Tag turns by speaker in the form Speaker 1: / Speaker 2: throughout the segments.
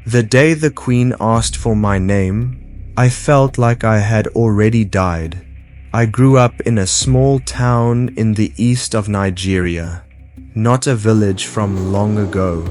Speaker 1: The day the queen asked for my name, I felt like I had already died. I grew up in a small town in the east of Nigeria, not a village from long ago.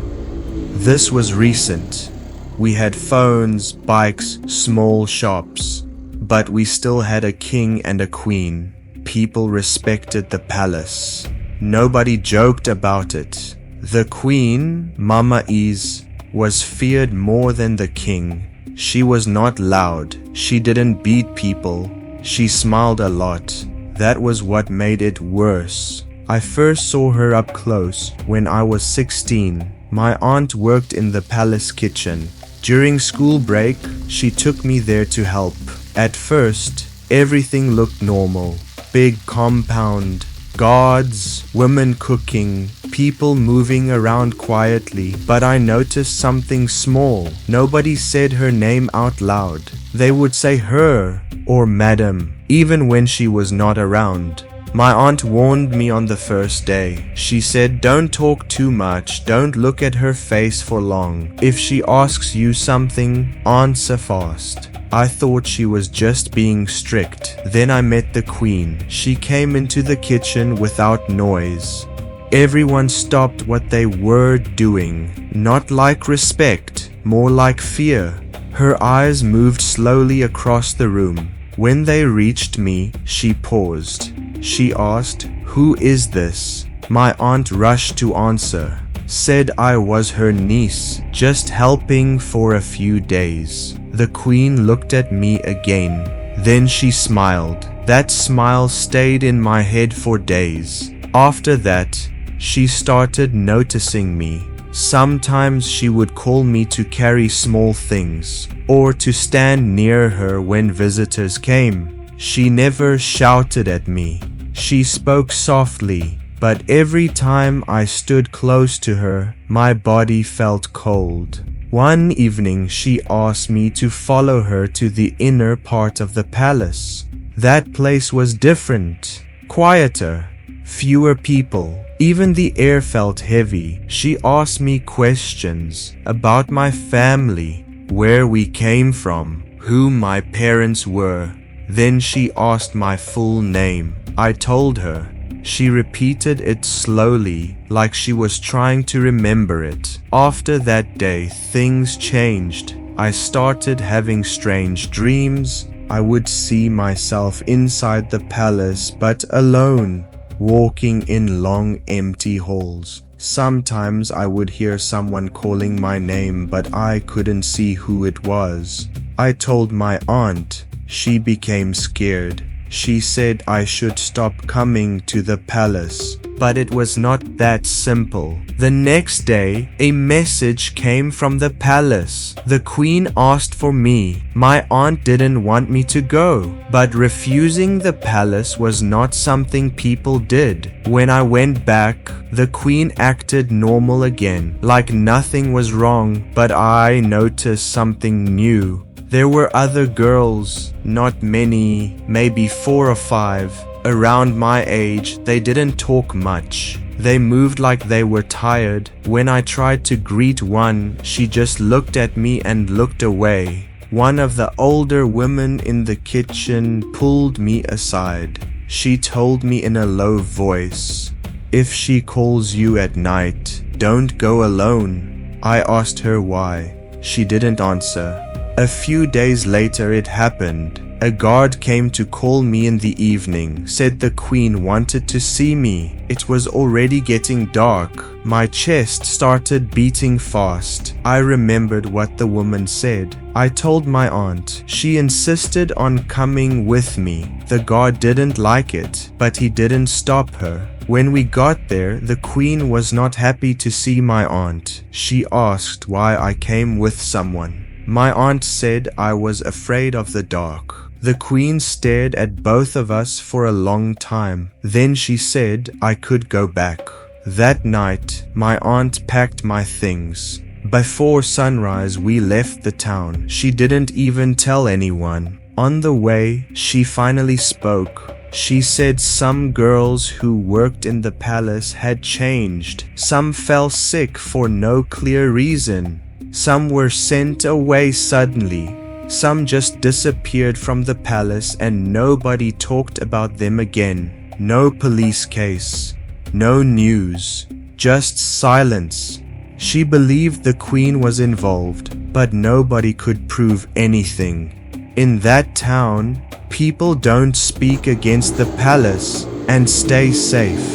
Speaker 1: This was recent. We had phones, bikes, small shops, but we still had a king and a queen. People respected the palace. Nobody joked about it. The queen, Mama Is, was feared more than the king. She was not loud. She didn't beat people. She smiled a lot. That was what made it worse. I first saw her up close when I was 16. My aunt worked in the palace kitchen. During school break, she took me there to help. At first, everything looked normal. Big compound, guards, women cooking, people moving around quietly. But I noticed something small. Nobody said her name out loud. They would say her or madam, even when she was not around. My aunt warned me on the first day. She said, don't talk too much, don't look at her face for long. If she asks you something, answer fast. I thought she was just being strict. Then I met the queen. She came into the kitchen without noise. Everyone stopped what they were doing. Not like respect, more like fear. Her eyes moved slowly across the room. When they reached me, she paused. She asked, "Who is this?" My aunt rushed to answer. Said I was her niece, just helping for a few days. The queen looked at me again. Then she smiled. That smile stayed in my head for days. After that, she started noticing me. Sometimes she would call me to carry small things, or to stand near her when visitors came. She never shouted at me. She spoke softly, but every time I stood close to her, my body felt cold. One evening she asked me to follow her to the inner part of the palace. That place was different, quieter, fewer people. Even the air felt heavy. She asked me questions about my family, where we came from, who my parents were. Then she asked my full name. I told her. She repeated it slowly, like she was trying to remember it. After that day, things changed. I started having strange dreams. I would see myself inside the palace, but alone, walking in long empty halls. Sometimes I would hear someone calling my name, but I couldn't see who it was. I told my aunt. She became scared. She said I should stop coming to the palace, but it was not that simple. The next day, a message came from the palace. The queen asked for me. My aunt didn't want me to go, but refusing the palace was not something people did. When I went back, the queen acted normal again, like nothing was wrong, but I noticed something new. There were other girls, not many, maybe 4 or 5, around my age. They didn't talk much. They moved like they were tired. When I tried to greet one, she just looked at me and looked away. One of the older women in the kitchen pulled me aside. She told me in a low voice, "If she calls you at night, don't go alone." I asked her why. She didn't answer. A few days later it happened. A guard came to call me in the evening, said the queen wanted to see me. It was already getting dark. My chest started beating fast. I remembered what the woman said. I told my aunt. She insisted on coming with me. The guard didn't like it, but he didn't stop her. When we got there, the queen was not happy to see my aunt. She asked why I came with someone. My aunt said I was afraid of the dark. The queen stared at both of us for a long time. Then she said I could go back. That night, my aunt packed my things. Before sunrise, we left the town. She didn't even tell anyone. On the way, she finally spoke. She said some girls who worked in the palace had changed. Some fell sick for no clear reason. Some were sent away suddenly. Some just disappeared from the palace and nobody talked about them again. No police case, no news, just silence. She believed the queen was involved, but nobody could prove anything. In that town, people don't speak against the palace and stay safe.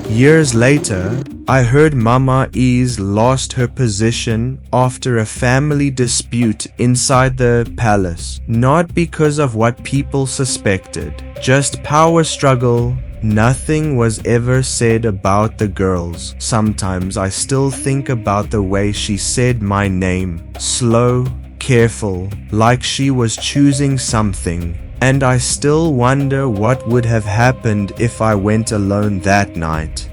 Speaker 1: Years later, I heard Mama Ease lost her position after a family dispute inside the palace. Not because of what people suspected, just power struggle. Nothing was ever said about the girls. Sometimes I still think about the way she said my name. Slow, careful, like she was choosing something. And I still wonder what would have happened if I went alone that night.